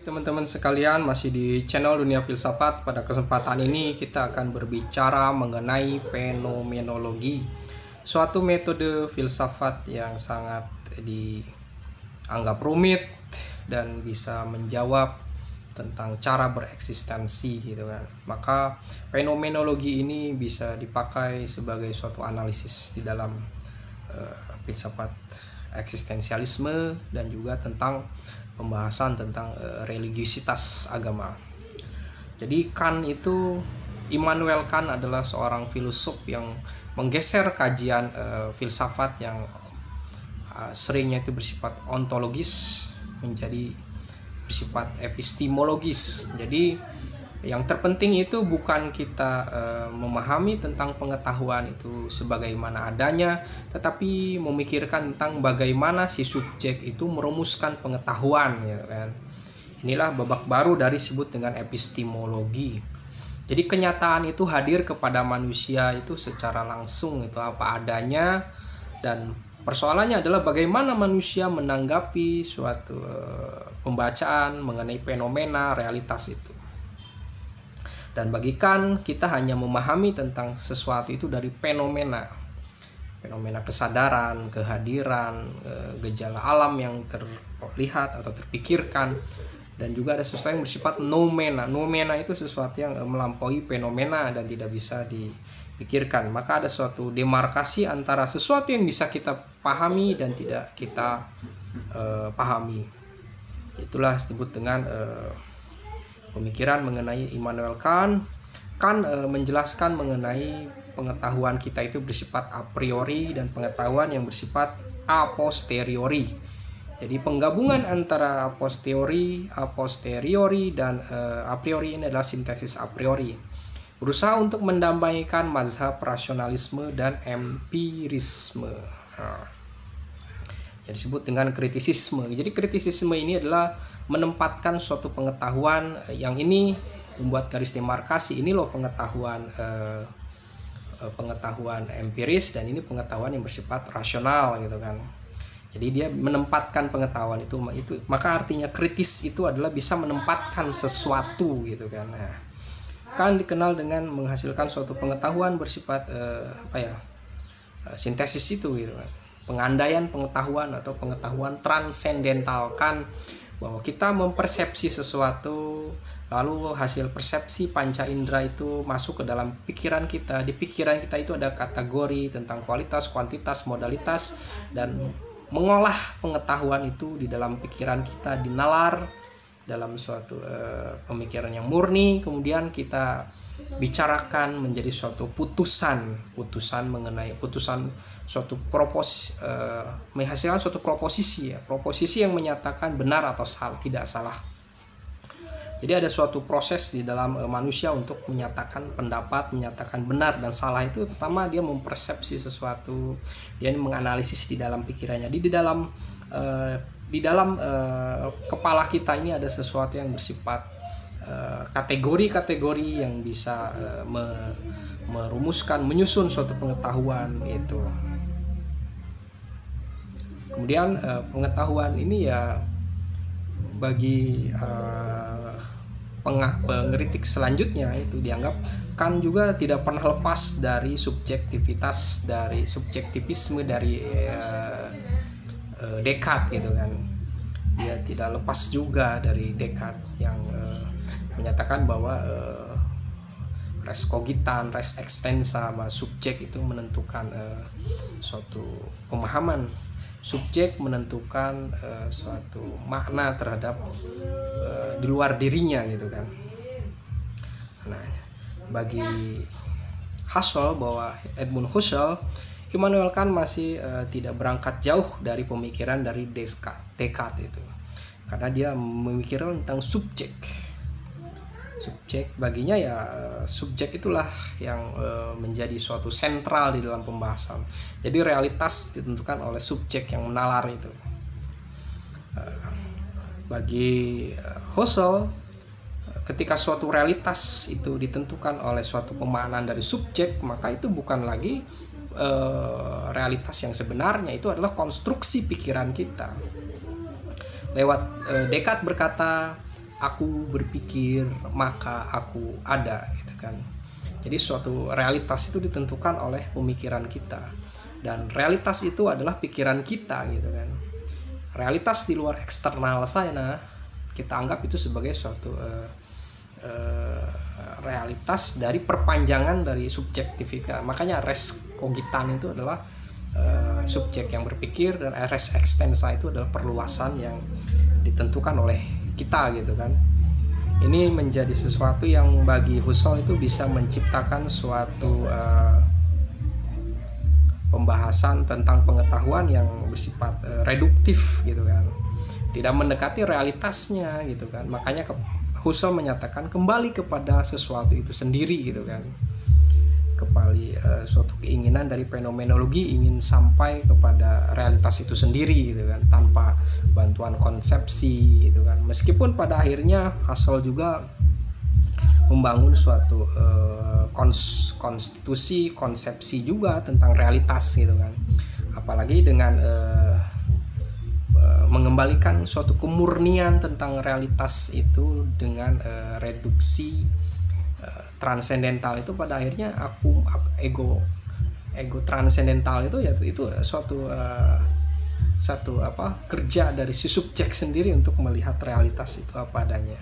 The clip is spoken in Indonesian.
Teman-teman sekalian, masih di channel Dunia Filsafat. Pada kesempatan ini kita akan berbicara mengenai fenomenologi, suatu metode filsafat yang sangat dianggap rumit dan bisa menjawab tentang cara bereksistensi gitu kan. Maka fenomenologi ini bisa dipakai sebagai suatu analisis di dalam filsafat eksistensialisme dan juga tentang pembahasan tentang religiusitas agama. Jadi Immanuel Kant adalah seorang filosof yang menggeser kajian filsafat yang seringnya itu bersifat ontologis menjadi bersifat epistemologis. Jadi yang terpenting itu bukan kita memahami tentang pengetahuan itu sebagaimana adanya, tetapi memikirkan tentang bagaimana si subjek itu merumuskan pengetahuan, ya kan. Inilah babak baru dari disebut dengan epistemologi. Jadi kenyataan itu hadir kepada manusia itu secara langsung, itu apa adanya, dan persoalannya adalah bagaimana manusia menanggapi suatu pembacaan mengenai fenomena realitas itu. Dan bagi Kant, kita hanya memahami tentang sesuatu itu dari fenomena kesadaran, kehadiran, gejala alam yang terlihat atau terpikirkan, dan juga ada sesuatu yang bersifat noumena. Noumena itu sesuatu yang melampaui fenomena dan tidak bisa dipikirkan. Maka ada suatu demarkasi antara sesuatu yang bisa kita pahami dan tidak kita pahami. Itulah disebut dengan pemikiran mengenai Immanuel Kant. Kant menjelaskan mengenai pengetahuan kita itu bersifat a priori dan pengetahuan yang bersifat a posteriori. Jadi penggabungan antara a posteriori dan a priori ini adalah sintesis a priori. Berusaha untuk mendamaikan mazhab rasionalisme dan empirisme. Yang disebut dengan kritisisme. Jadi kritisisme ini adalah menempatkan suatu pengetahuan yang ini membuat garis demarkasi, ini loh pengetahuan empiris dan ini pengetahuan yang bersifat rasional gitu kan. Jadi dia menempatkan pengetahuan itu maka artinya kritis itu adalah bisa menempatkan sesuatu gitu kan. Nah, kan dikenal dengan menghasilkan suatu pengetahuan bersifat sintesis itu gitu kan. Pengandaian pengetahuan atau pengetahuan transendental, kan bahwa kita mempersepsi sesuatu, lalu hasil persepsi panca indera itu masuk ke dalam pikiran kita. Di pikiran kita itu ada kategori tentang kualitas, kuantitas, modalitas, dan mengolah pengetahuan itu di dalam pikiran kita, dinalar dalam suatu pemikiran yang murni, kemudian kita bicarakan menjadi suatu putusan mengenai suatu menghasilkan suatu proposisi yang menyatakan benar atau tidak salah. Jadi ada suatu proses di dalam manusia untuk menyatakan pendapat, menyatakan benar dan salah itu. Pertama dia mempersepsi sesuatu, dia menganalisis di dalam pikirannya. Di dalam kepala kita ini ada sesuatu yang bersifat kategori-kategori yang bisa menyusun suatu pengetahuan itu. Kemudian pengetahuan ini ya bagi pengkritik selanjutnya itu dianggap kan juga tidak pernah lepas dari subjektivisme dari Descartes gitu kan. Dia tidak lepas juga dari Descartes yang menyatakan bahwa res cogitan, res extensa, subjek itu menentukan suatu pemahaman. Subjek menentukan suatu makna terhadap di luar dirinya gitu kan. Nah, bagi Husserl, bahwa Edmund Husserl, Immanuel Kant masih tidak berangkat jauh dari pemikiran dari Descartes itu, karena dia memikirkan tentang subjek. Baginya ya subjek itulah yang menjadi suatu sentral di dalam pembahasan. Jadi realitas ditentukan oleh subjek yang menalar itu. Bagi Husserl, ketika suatu realitas itu ditentukan oleh suatu pemahaman dari subjek, maka itu bukan lagi realitas yang sebenarnya, itu adalah konstruksi pikiran kita. Lewat Descartes berkata, aku berpikir maka aku ada gitu kan. Jadi suatu realitas itu ditentukan oleh pemikiran kita, dan realitas itu adalah pikiran kita gitu kan. Realitas di luar eksternal sana kita anggap itu sebagai suatu realitas dari perpanjangan dari subjektivitas. Makanya res cogitan itu adalah subjek yang berpikir, dan res extensa itu adalah perluasan yang ditentukan oleh kita gitu kan. Ini menjadi sesuatu yang bagi Husserl itu bisa menciptakan suatu pembahasan tentang pengetahuan yang bersifat reduktif gitu kan, tidak mendekati realitasnya gitu kan. Makanya Husserl menyatakan kembali kepada sesuatu itu sendiri gitu kan, kembali suatu keinginan dari fenomenologi ingin sampai kepada realitas itu sendiri gitu kan, tanpa bantuan konsepsi gitu kan. Meskipun pada akhirnya Husserl juga membangun suatu konstitusi konsepsi juga tentang realitas gitu kan, apalagi dengan mengembalikan suatu kemurnian tentang realitas itu dengan reduksi transendental itu. Pada akhirnya ego transendental itu ya itu suatu kerja dari si subjek sendiri untuk melihat realitas itu apa adanya.